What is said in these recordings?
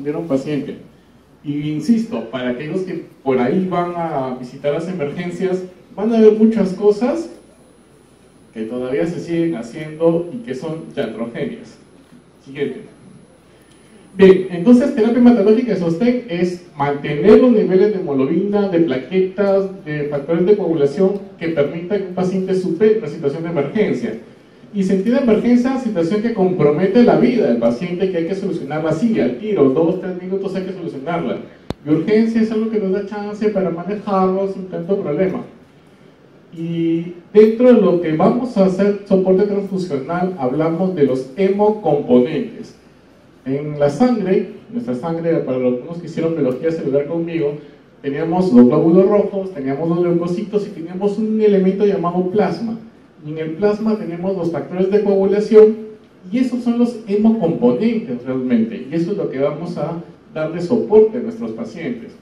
tuviera un paciente. Y insisto, para aquellos que por ahí van a visitar las emergencias, van a ver muchas cosas que todavía se siguen haciendo y que son iatrogenias. Siguiente. Bien, entonces terapia hematológica de sostén es mantener los niveles de hemoglobina, de plaquetas, de factores de coagulación que permitan que un paciente supere una situación de emergencia. Y se entiende emergencia, situación que compromete la vida del paciente, que hay que solucionarla así, al tiro, 2 o 3 minutos hay que solucionarla. Y urgencia es algo que nos da chance para manejarlo sin tanto problema. Y dentro de lo que vamos a hacer soporte transfusional, hablamos de los hemocomponentes. En la sangre, nuestra sangre, para los que hicieron biología celular conmigo, teníamos los glóbulos rojos, teníamos los leucocitos y teníamos un elemento llamado plasma. Y en el plasma tenemos los factores de coagulación y esos son los hemocomponentes realmente. Y eso es lo que vamos a darle soporte a nuestros pacientes.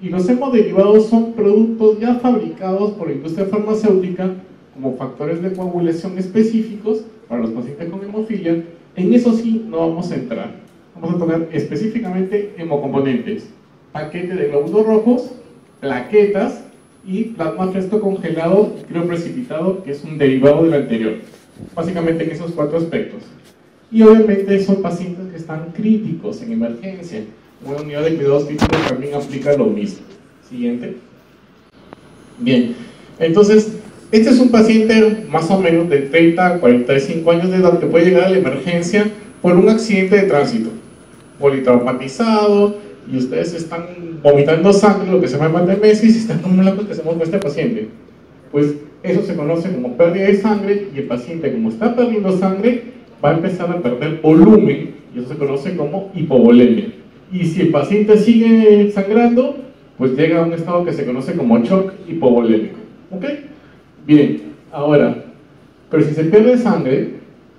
Y los hemoderivados son productos ya fabricados por la industria farmacéutica como factores de coagulación específicos para los pacientes con hemofilia. En eso sí no vamos a entrar. Vamos a tocar específicamente hemocomponentes. Paquete de glóbulos rojos, plaquetas y plasma fresco congelado y crioprecipitado, que es un derivado del anterior. Básicamente en esos 4 aspectos. Y obviamente son pacientes que están críticos en emergencia. Una unidad de cuidados críticos también aplica lo mismo. Siguiente. Bien, entonces, este es un paciente más o menos de 30 a 45 años de edad que puede llegar a la emergencia por un accidente de tránsito. Politraumatizado, y ustedes están vomitando sangre, lo que se llama hematemesis, y están como locos que hacemos con este paciente. Pues eso se conoce como pérdida de sangre, y el paciente, como está perdiendo sangre, va a empezar a perder volumen, y eso se conoce como hipovolemia. Y si el paciente sigue sangrando, pues llega a un estado que se conoce como shock hipovolémico. ¿Ok? Bien, ahora, pero si se pierde sangre,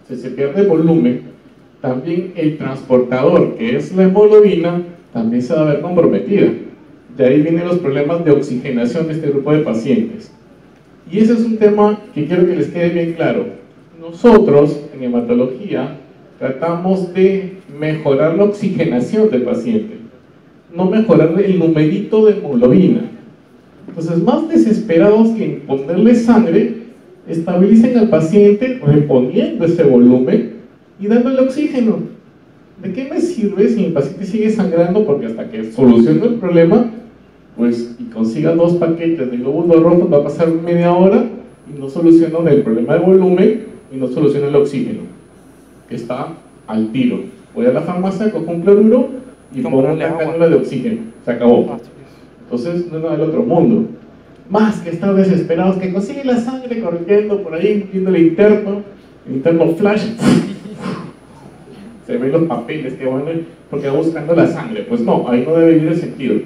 si se pierde volumen, también el transportador, que es la hemoglobina, también se va a ver comprometida. De ahí vienen los problemas de oxigenación de este grupo de pacientes. Y ese es un tema que quiero que les quede bien claro. Nosotros, en hematología, tratamos de mejorar la oxigenación del paciente, no mejorar el numerito de hemoglobina. Entonces, más desesperados que en ponerle sangre, estabilicen al paciente reponiendo ese volumen y dándole oxígeno. ¿De qué me sirve si mi paciente sigue sangrando? Porque hasta que solucione el problema, pues, y consiga 2 paquetes de glóbulos rojos, va a pasar media hora y no solucionan el problema de volumen y no solucionan el oxígeno, que está al tiro. Voy a la farmacia, cojo un cloruro y pongo una cánula de oxígeno. Se acabó. Entonces, no es nada del otro mundo. Más que estar desesperados, que consigue la sangre corriendo por ahí, viendo el interno flash. Se ven los papeles que van porque va buscando la sangre. Pues no, ahí no debe ir el sentido.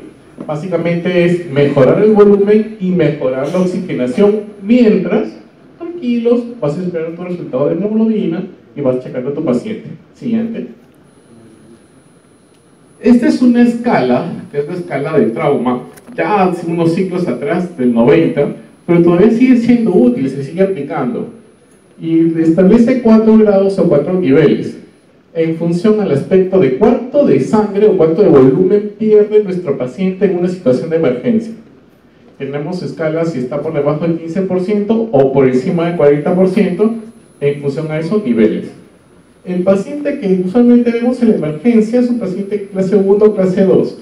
Básicamente es mejorar el volumen y mejorar la oxigenación mientras, tranquilos, vas a esperar tu resultado de hemoglobina y vas checando a tu paciente. Siguiente. Esta es una escala, que es la escala de trauma, ya hace unos siglos atrás, del 90, pero todavía sigue siendo útil, se sigue aplicando. Y establece 4 grados o 4 niveles, en función al aspecto de cuánto de sangre o cuánto de volumen pierde nuestro paciente en una situación de emergencia. Tenemos escalas si está por debajo del 15% o por encima del 40%, en función a esos niveles. El paciente que usualmente vemos en la emergencia es un paciente clase 1 o clase 2.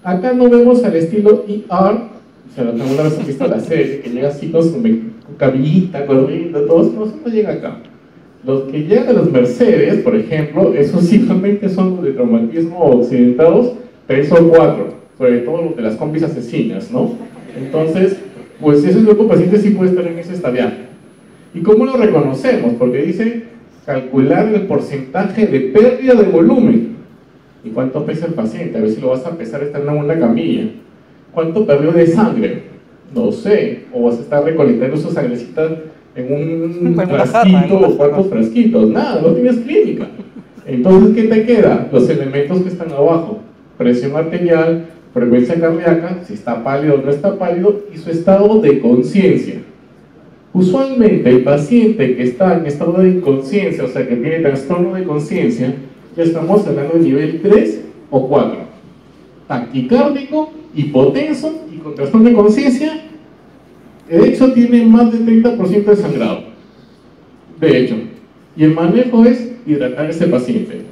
Acá no vemos al estilo ER, o sea, alguna vez han visto la serie, que llega así con su cabellita, corriendo, todos, no llega acá. Los que llegan a los Mercedes, por ejemplo, esos simplemente son los de traumatismo accidentados 3 o 4, sobre todo los de las combis asesinas, ¿no? Entonces, pues ese grupo de pacientes sí puede estar en ese estadial. ¿Y cómo lo reconocemos? Porque dice calcular el porcentaje de pérdida de volumen. ¿Y cuánto pesa el paciente? A ver si lo vas a pesar estando en una camilla. ¿Cuánto perdió de sangre? No sé. O vas a estar recolectando sus sangrecitas en un frasquito o cuántos frasquitos. Nada, no tienes clínica. Entonces, ¿qué te queda? Los elementos que están abajo. Presión arterial, frecuencia cardíaca, si está pálido o no está pálido, y su estado de conciencia. Usualmente el paciente que está en estado de inconsciencia, o sea que tiene trastorno de conciencia, ya estamos hablando de nivel 3 o 4. Taquicárdico, hipotenso y con trastorno de conciencia. De hecho, tiene más del 30% de sangrado. De hecho. Y el manejo es hidratar a ese paciente.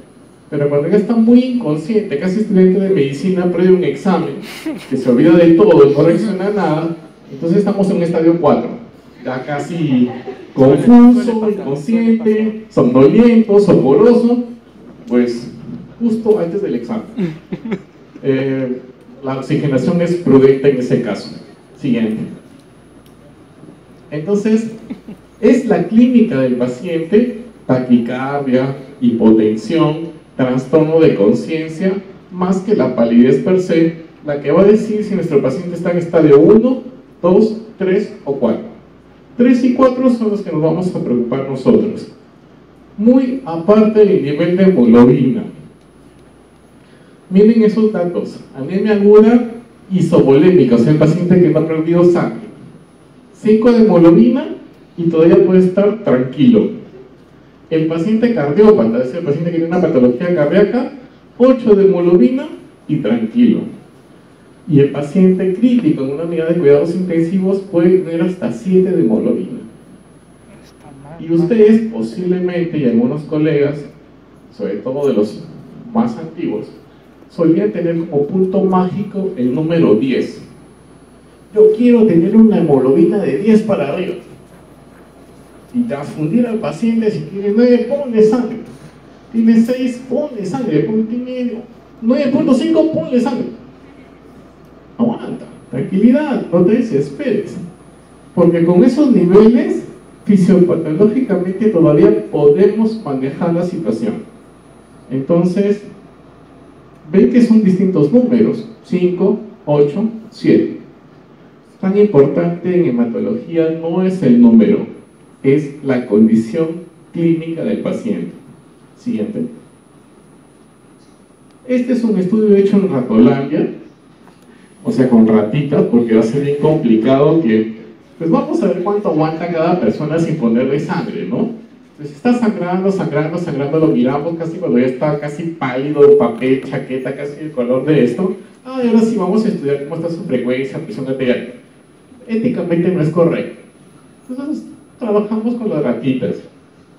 Pero cuando ya está muy inconsciente, casi estudiante de medicina, previo a un examen, que se olvida de todo y no reacciona a nada, entonces estamos en un estadio 4. Ya casi confuso, inconsciente, somnoliento, soporoso, pues justo antes del examen. La oxigenación es prudente en ese caso. Siguiente. Entonces, es la clínica del paciente: taquicardia, hipotensión, trastorno de conciencia, más que la palidez per se, la que va a decir si nuestro paciente está en estadio 1, 2, 3 o 4. 3 y 4 son los que nos vamos a preocupar nosotros. Muy aparte del nivel de hemoglobina. Miren esos datos: anemia aguda isovolémica, o sea, el paciente que no ha perdido sangre. 5 de hemoglobina y todavía puede estar tranquilo. El paciente cardiópata, es el paciente que tiene una patología cardíaca, 8 de hemoglobina y tranquilo. Y el paciente crítico en una unidad de cuidados intensivos puede tener hasta 7 de hemoglobina. Y ustedes posiblemente, y algunos colegas, sobre todo de los más antiguos, solían tener como punto mágico el número 10. Yo quiero tener una hemoglobina de 10 para arriba. Y transfundir al paciente: si tiene 9, ponle sangre. Tiene 6, ponle sangre. Tiene 9.5, ponle sangre. Aguanta, tranquilidad, no te desesperes. Porque con esos niveles, fisiopatológicamente todavía podemos manejar la situación. Entonces, ven que son distintos números: 5, 8, 7. Tan importante en hematología no es el número, es la condición clínica del paciente. Siguiente. Este es un estudio hecho en Ratolandia, o sea, con ratitas, porque va a ser bien complicado que, pues vamos a ver cuánto aguanta cada persona sin ponerle sangre, ¿no? Entonces está sangrando, lo miramos casi cuando ya está casi pálido, papel, chaqueta, casi el color de esto. Y ahora sí vamos a estudiar cómo está su frecuencia, presión arterial. Éticamente no es correcto. Entonces trabajamos con las ratitas,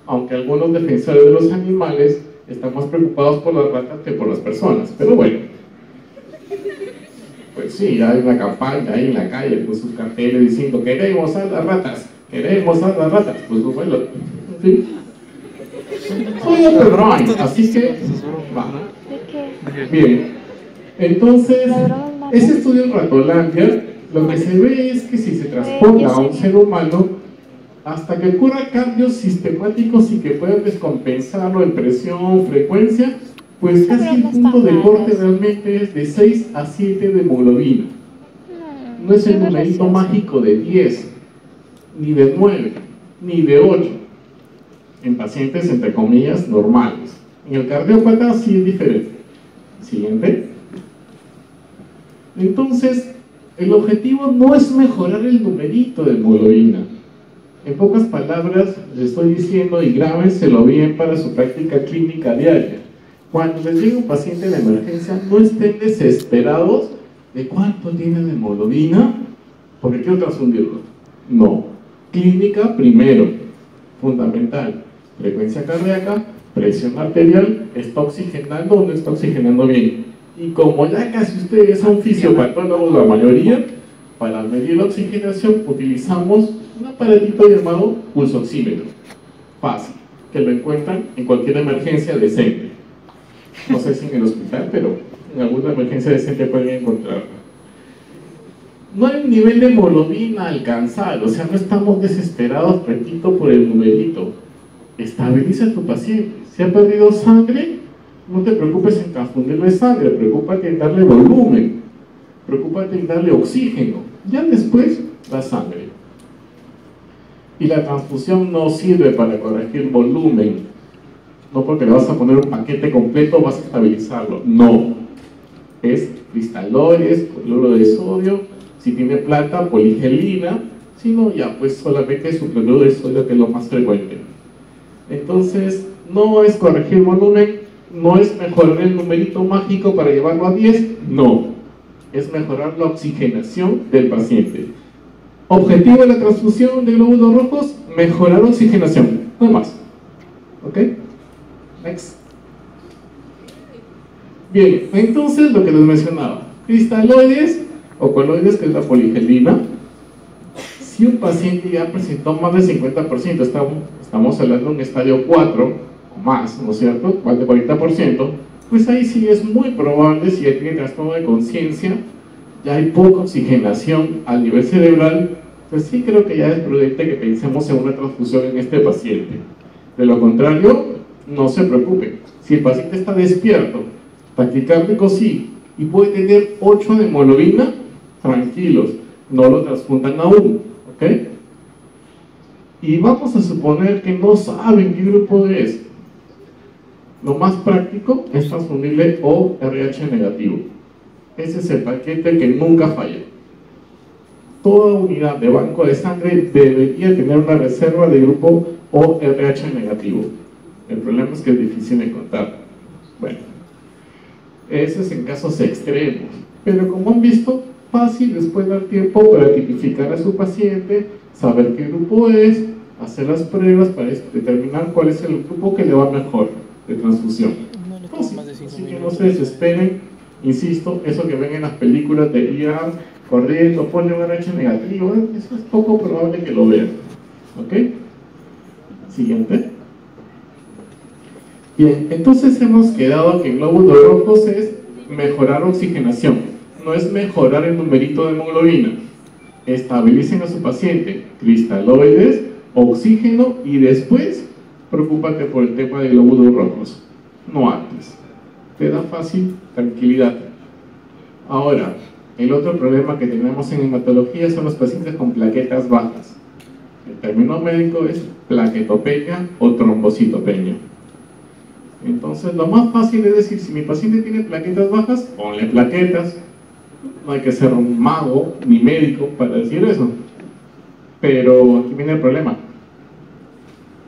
aunque algunos defensores de los animales están más preocupados por las ratas que por las personas, pero bueno, pues sí, hay una campaña ahí en la calle con sus carteles diciendo: queremos a las ratas, queremos a las ratas. Pues bueno, en fin, soy Open Brain, así que va. Bien, entonces ese estudio en Ratolandia, lo que se ve es que si se transponga a un ser humano, hasta que ocurra cambios sistemáticos y que puedan descompensarlo en presión, frecuencia, pues casi el punto de corte realmente es de 6 a 7 de hemoglobina. No es el numerito mágico de 10, ni de 9, ni de 8, en pacientes entre comillas normales. En el cardiópata sí es diferente. Siguiente. Entonces, el objetivo no es mejorar el numerito de hemoglobina. En pocas palabras, les estoy diciendo, y grábenselo bien para su práctica clínica diaria: cuando les llegue un paciente de emergencia, no estén desesperados de cuánto tiene de hemoglobina porque quiero transfundirlo. No. Clínica primero, fundamental. Frecuencia cardíaca, presión arterial, ¿está oxigenando o no está oxigenando bien? Y como ya casi ustedes son fisiopatólogos, la mayoría, para medir la oxigenación utilizamos un aparatito llamado pulsoxímetro. Fácil, que lo encuentran en cualquier emergencia decente. No sé si en el hospital, pero en alguna emergencia decente pueden encontrarlo. No hay un nivel de hemoglobina a alcanzar, o sea, no estamos desesperados, repito, por el numerito. Estabiliza a tu paciente. Si ha perdido sangre, no te preocupes en transfundirle sangre, preocúpate en darle volumen, preocúpate en darle oxígeno. Ya después, da sangre. Y la transfusión no sirve para corregir volumen. No porque le vas a poner un paquete completo vas a estabilizarlo. No. Es cristaloides, cloruro de sodio, si tiene plata, poligelina. Si no, ya pues solamente su cloruro de sodio, que es lo más frecuente. Entonces, no es corregir volumen, ¿No es mejorar el numerito mágico para llevarlo a 10? No, es mejorar la oxigenación del paciente. Objetivo de la transfusión de glóbulos rojos, mejorar oxigenación, no más. ¿Ok? Next. Bien, entonces lo que les mencionaba, cristaloides o coloides, que es la poligelina. Si un paciente ya presentó más del 50%, estamos hablando de un estadio 4 o más, ¿no es cierto? Más de 40%, pues ahí sí es muy probable, si ya tiene trastorno de conciencia, ya hay poca oxigenación al nivel cerebral, pues sí creo que ya es prudente que pensemos en una transfusión en este paciente. De lo contrario, no se preocupe. Si el paciente está despierto, taquicárdico sí, y puede tener 8 de hemoglobina, tranquilos, no lo transfundan aún, ¿ok? Y vamos a suponer que no saben qué grupo es. Lo más práctico es transfundirle O RH negativo. Ese es el paquete que nunca falla. Toda unidad de banco de sangre debería tener una reserva de grupo ORH negativo. El problema es que es difícil de encontrar. Bueno, eso es en casos extremos. Pero como han visto, fácil les puede dar tiempo para tipificar a su paciente, saber qué grupo es, hacer las pruebas para determinar cuál es el grupo que le va mejor de transfusión. Fácil, así que no se desesperen. Insisto, eso que ven en las películas de IR, corriendo, ponle un RH negativo, eso es poco probable que lo vean. ¿Ok? Siguiente. Bien, entonces hemos quedado que en glóbulos rojos es mejorar oxigenación, no es mejorar el numerito de hemoglobina. Estabilicen a su paciente, cristaloides, oxígeno y después preocúpate por el tema de glóbulos rojos, no antes. Te da fácil tranquilidad. Ahora, el otro problema que tenemos en hematología son los pacientes con plaquetas bajas. El término médico es plaquetopenia o trombocitopenia. Entonces, lo más fácil es decir, si mi paciente tiene plaquetas bajas, ponle plaquetas. No hay que ser un mago ni médico para decir eso. Pero aquí viene el problema.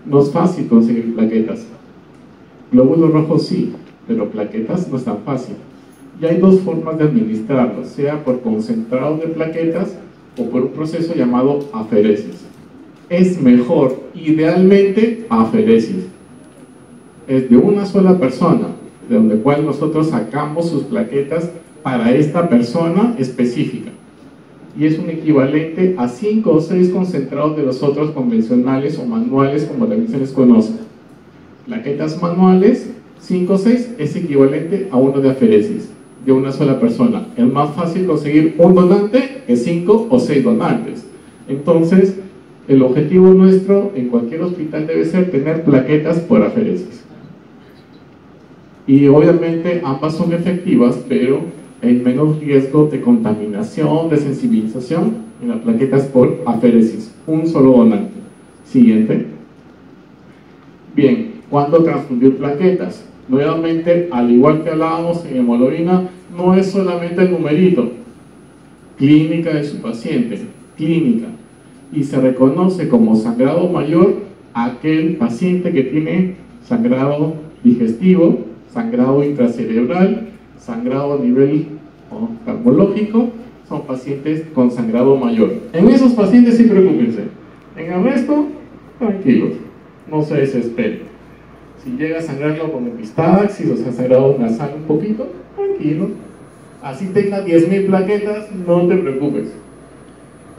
No es fácil conseguir plaquetas. Glóbulos rojos sí, pero plaquetas no es tan fácil. Y hay dos formas de administrarlos, sea por concentrado de plaquetas o por un proceso llamado aferesis. Es mejor, idealmente, aferesis. Es de una sola persona, de donde cual nosotros sacamos sus plaquetas para esta persona específica. Y es un equivalente a 5 o 6 concentrados de los otros convencionales o manuales, como también se les conoce. Plaquetas manuales, 5 o 6, es equivalente a uno de aferesis, de una sola persona. Es más fácil conseguir un donante que 5 o 6 donantes. Entonces, el objetivo nuestro en cualquier hospital debe ser tener plaquetas por aferesis. Y obviamente ambas son efectivas, pero hay menos riesgo de contaminación, de sensibilización en las plaquetas por aferesis. Un solo donante. Siguiente. Bien, ¿cuándo transfundir plaquetas? Nuevamente, al igual que hablábamos en hemoglobina, no es solamente el numerito. Clínica de su paciente. Clínica. Y se reconoce como sangrado mayor aquel paciente que tiene sangrado digestivo, sangrado intracerebral, sangrado a nivel cardiológico, son pacientes con sangrado mayor. En esos pacientes sí preocúpense. En el resto, tranquilos, no se desesperen. Si llega a sangrarlo con epistaxis o se ha sangrado nasal un poquito, tranquilo. Así tenga 10.000 plaquetas, no te preocupes.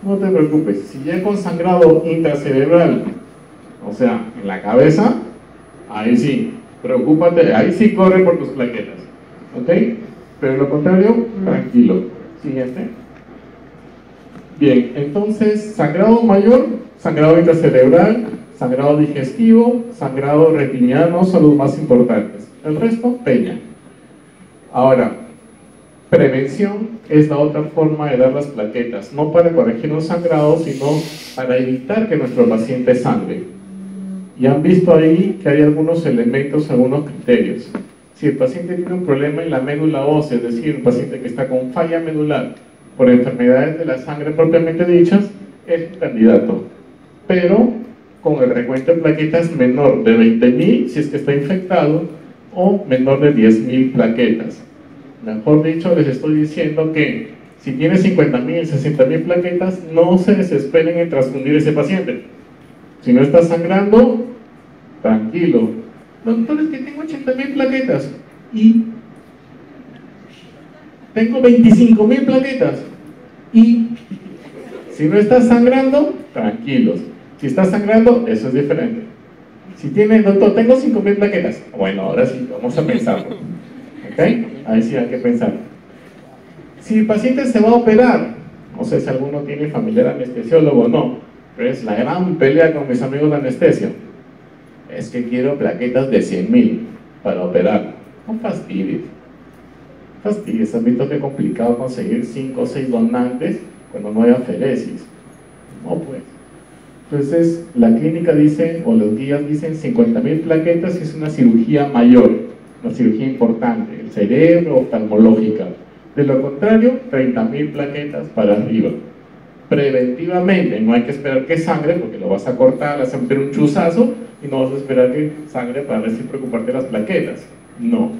No te preocupes. Si llega con sangrado intracerebral, o sea, en la cabeza, ahí sí, preocúpate, ahí sí corre por tus plaquetas. ¿Ok? Pero lo contrario, tranquilo. Siguiente. Bien, entonces, sangrado mayor, sangrado intracerebral, sangrado digestivo, sangrado retiniano son los más importantes. El resto, peña. Ahora, prevención es la otra forma de dar las plaquetas, no para corregir un sangrado, sino para evitar que nuestro paciente sangre. Y han visto ahí que hay algunos elementos, algunos criterios. Si el paciente tiene un problema en la médula ósea, es decir, un paciente que está con falla medular por enfermedades de la sangre propiamente dichas, es un candidato. Pero con el recuento de plaquetas menor de 20.000, si es que está infectado, o menor de 10.000 plaquetas. Mejor dicho, les estoy diciendo que si tiene 50.000, 60.000 plaquetas, no se desesperen en transfundir ese paciente. Si no está sangrando, tranquilo. Doctor, es que tengo 80.000 plaquetas y tengo 25.000 plaquetas y si no está sangrando, tranquilos. Si está sangrando, eso es diferente. Si tiene, doctor, tengo 5.000 plaquetas. Bueno, ahora sí, vamos a pensarlo. ¿Ok? Ahí sí hay que pensar. Si el paciente se va a operar, no sé si alguno tiene familiar anestesiólogo o no, pero es la gran pelea con mis amigos de anestesia. Es que quiero plaquetas de 100.000 para operar. No fastidies. Fastidies, has visto que complicado conseguir 5 o 6 donantes cuando no hay aferesis. No, pues. Entonces, la clínica dice, o los guías dicen 50.000 plaquetas y es una cirugía mayor, una cirugía importante, el cerebro, oftalmológica. De lo contrario, 30.000 plaquetas para arriba. Preventivamente, no hay que esperar que sangre, porque lo vas a cortar, vas a meter un chuzazo y no vas a esperar que sangre para ver si preocuparte de las plaquetas. No,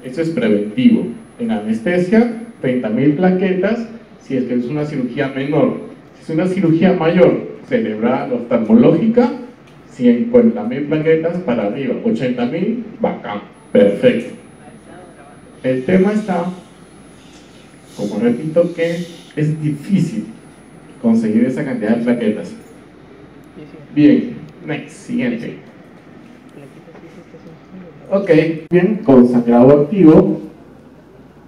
eso es preventivo. En anestesia, 30.000 plaquetas si es que es una cirugía menor. Si es una cirugía mayor, cerebral, oftalmológica, 50.000 plaquetas para arriba, 80.000, bacán, perfecto. El tema está, como repito, que es difícil conseguir esa cantidad de plaquetas. Bien, next, siguiente. Ok, bien, con sangrado activo,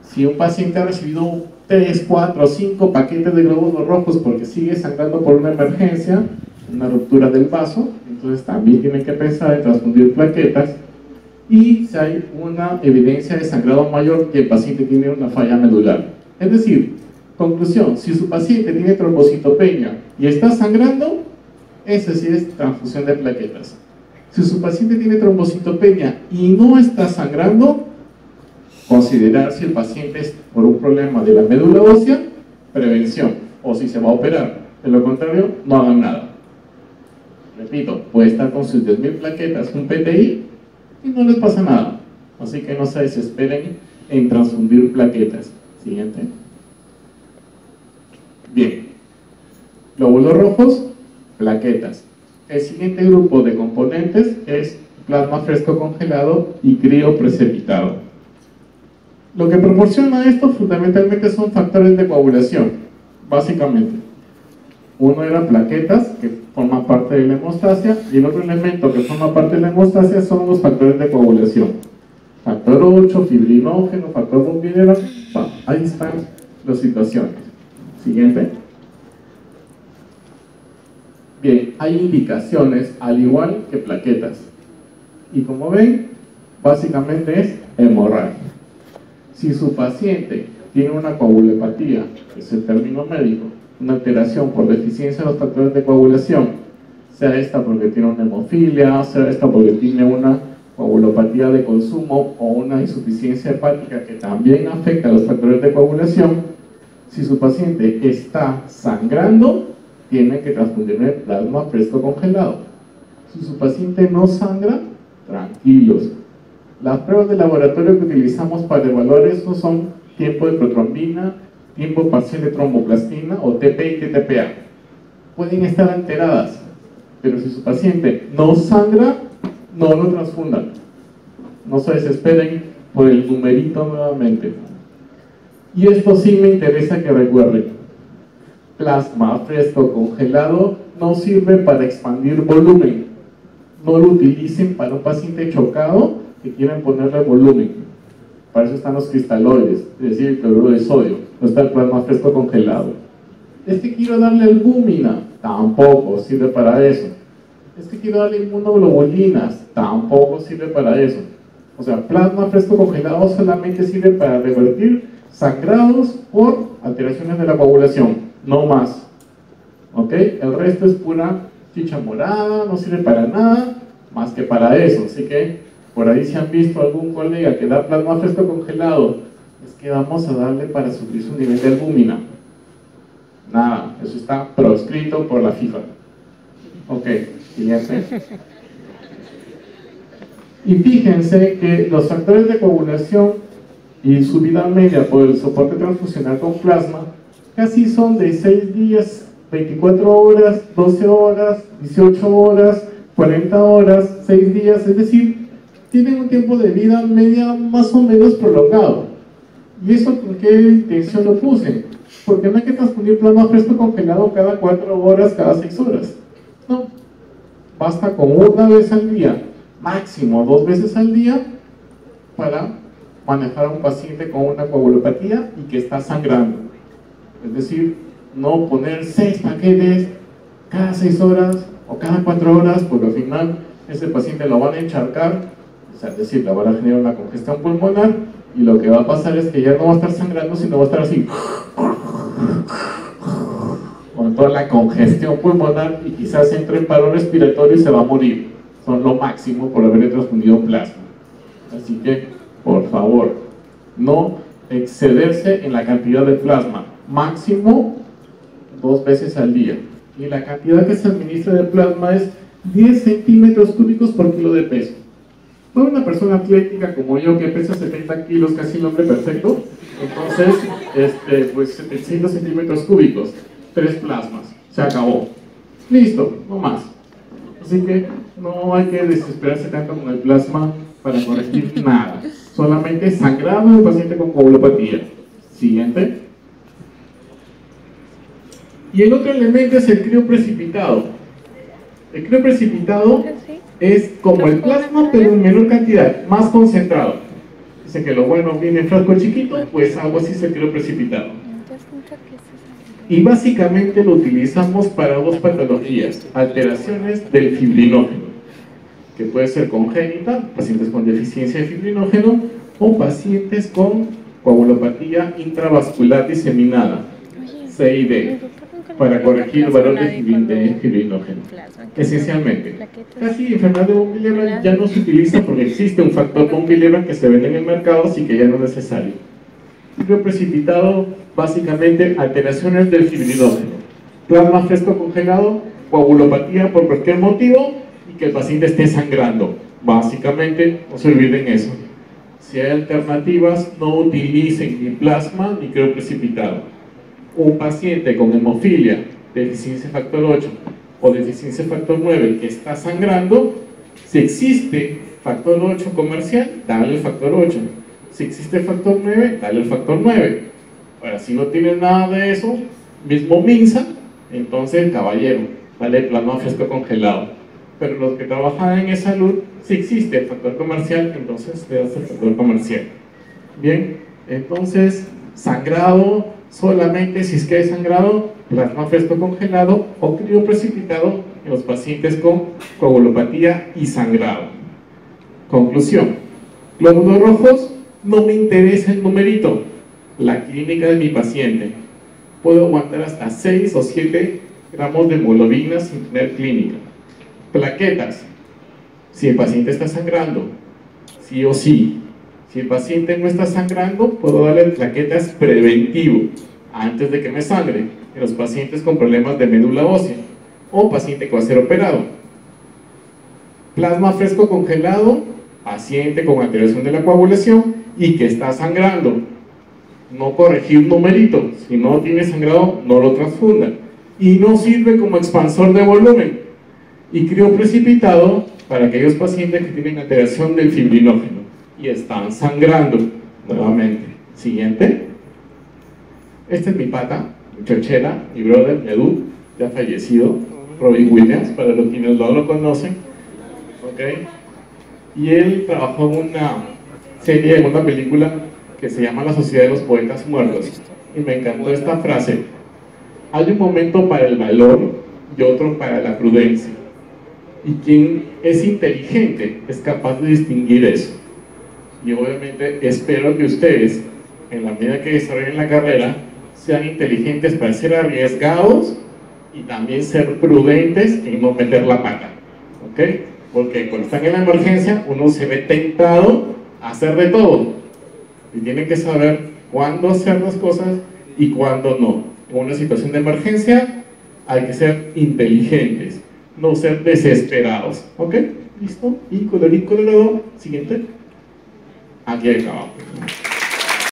si un paciente ha recibido 3, 4, 5 paquetes de glóbulos rojos porque sigue sangrando por una emergencia, una ruptura del vaso, entonces también tienen que pensar en transfundir plaquetas. Y si hay una evidencia de sangrado mayor, que el paciente tiene una falla medular. Es decir, conclusión, si su paciente tiene trombocitopenia y está sangrando, ese sí es transfusión de plaquetas. Si su paciente tiene trombocitopenia y no está sangrando, considerar si el paciente es por un problema de la médula ósea, prevención, o si se va a operar. De lo contrario, no hagan nada. Repito, puede estar con sus 10.000 plaquetas, un PTI, y no les pasa nada. Así que no se desesperen en transfundir plaquetas. Siguiente. Bien. Glóbulos rojos, plaquetas. El siguiente grupo de componentes es plasma fresco congelado y crioprecipitado. Lo que proporciona esto fundamentalmente son factores de coagulación, básicamente. Uno eran plaquetas, que forman parte de la hemostasia, y el otro elemento que forma parte de la hemostasia son los factores de coagulación. Factor 8, fibrinógeno, factor rutinero, ahí están las situaciones. Siguiente. Bien, hay indicaciones al igual que plaquetas. Y como ven, básicamente es hemorragia. Si su paciente tiene una coagulopatía, que es el término médico, una alteración por deficiencia de los factores de coagulación, sea esta porque tiene una hemofilia, sea esta porque tiene una coagulopatía de consumo o una insuficiencia hepática que también afecta a los factores de coagulación, si su paciente está sangrando, tiene que transfundirle plasma fresco congelado. Si su paciente no sangra, tranquilos. Las pruebas de laboratorio que utilizamos para evaluar esto son tiempo de protrombina, tiempo parcial de tromboplastina o TP y TTPA. Pueden estar alteradas, pero si su paciente no sangra, no lo transfundan. No se desesperen por el numerito nuevamente. Y esto sí me interesa que recuerden. Plasma fresco congelado no sirve para expandir volumen. No lo utilicen para un paciente chocado que quieran ponerle volumen. Para eso están los cristaloides, es decir, el cloruro de sodio. No está el plasma fresco congelado. Es que quiero darle albúmina, tampoco sirve para eso. Es que quiero darle inmunoglobulinas, tampoco sirve para eso. O sea, plasma fresco congelado solamente sirve para revertir sangrados por alteraciones de la coagulación, no más. ¿Ok? El resto es pura chicha morada, no sirve para nada más que para eso. Así que por ahí si han visto algún colega que da plasma fresco congelado, es que vamos a darle para subir su nivel de albúmina. Nada, eso está proscrito por la FIFA. Ok, siguiente. Y fíjense que los factores de coagulación y su vida media por el soporte transfusional con plasma casi son de 6 días, 24 horas, 12 horas, 18 horas, 40 horas, 6 días, es decir, tienen un tiempo de vida media más o menos prolongado. ¿Y eso por qué intención lo puse? Porque no hay que transfundir plasma fresco congelado cada 4 horas, cada 6 horas. No, basta con una vez al día, máximo 2 veces al día, para manejar a un paciente con una coagulopatía y que está sangrando. Es decir, no poner 6 paquetes cada 6 horas o cada 4 horas, porque al final ese paciente lo van a encharcar, es decir, le van a generar una congestión pulmonar, y lo que va a pasar es que ya no va a estar sangrando, sino va a estar así, con toda la congestión pulmonar, y quizás entre en paro respiratorio y se va a morir. Son lo máximo por haberle transfundido plasma. Así que, por favor, no excederse en la cantidad de plasma, máximo 2 veces al día. Y la cantidad que se administra de plasma es 10 centímetros cúbicos por kilo de peso. Para una persona atlética como yo, que pesa 70 kilos, casi el hombre perfecto, entonces, pues 700 centímetros cúbicos, 3 plasmas, se acabó. Listo, no más. Así que no hay que desesperarse tanto con el plasma para corregir nada. Solamente sangrado del paciente con coagulopatía. Siguiente. Y el otro elemento es el crioprecipitado. El crioprecipitado es como el plasma, pero en menor cantidad, más concentrado. Dice que lo bueno viene en frasco chiquito, pues algo así es el crioprecipitado. Y básicamente lo utilizamos para 2 patologías: alteraciones del fibrinógeno, que puede ser congénita, pacientes con deficiencia de fibrinógeno, o pacientes con coagulopatía intravascular diseminada, CID, para corregir el valor de fibrinógeno. Esencialmente, casi enfermedad de von Willebrand ya no se utiliza porque existe un factor von Willebrand que se vende en el mercado, así que ya no es necesario. Crioprecipitado, básicamente alteraciones del fibrinógeno, plasma fresco congelado, coagulopatía por cualquier motivo y que el paciente esté sangrando. Básicamente, no se olviden eso. Si hay alternativas, no utilicen ni plasma ni crioprecipitado. Un paciente con hemofilia, deficiencia factor 8 o deficiencia factor 9 que está sangrando, si existe factor 8 comercial, dale el factor 8. Si existe factor 9, dale el factor 9. Ahora, si no tienes nada de eso, mismo MINSA, entonces, caballero, dale el plasma fresco congelado. Pero los que trabajan en salud, si existe el factor comercial, entonces le das el factor comercial. Bien, entonces, sangrado, solamente si es que hay sangrado, plasma fresco congelado o crioprecipitado en los pacientes con coagulopatía y sangrado. Conclusión: glóbulos rojos, no me interesa el numerito, la clínica de mi paciente. Puedo aguantar hasta 6 o 7 gramos de hemoglobina sin tener clínica. Plaquetas, si el paciente está sangrando, sí o sí. Si el paciente no está sangrando, puedo darle plaquetas preventivo, antes de que me sangre, en los pacientes con problemas de médula ósea, o paciente que va a ser operado. Plasma fresco congelado, paciente con alteración de la coagulación y que está sangrando. No corregir numerito, si no tiene sangrado, no lo transfunda. Y no sirve como expansor de volumen. Y crioprecipitado para aquellos pacientes que tienen alteración del fibrinógeno y están sangrando. Nuevamente. Siguiente. Este es mi pata, mi chochera, mi brother, mi Edu, ya fallecido, Robin Williams, para los que no lo conocen. ¿Okay? Y él trabajó en una serie, en una película que se llama La Sociedad de los Poetas Muertos. Y me encantó esta frase: hay un momento para el valor y otro para la prudencia. Y quien es inteligente es capaz de distinguir eso. Y obviamente espero que ustedes, en la medida que desarrollen la carrera, sean inteligentes para ser arriesgados y también ser prudentes en no meter la pata. ¿Ok? Porque cuando están en la emergencia, uno se ve tentado a hacer de todo. Y tiene que saber cuándo hacer las cosas y cuándo no. En una situación de emergencia hay que ser inteligentes, no ser desesperados. ¿Ok? listo, y colorín colorado, siguiente. Aquí acabamos.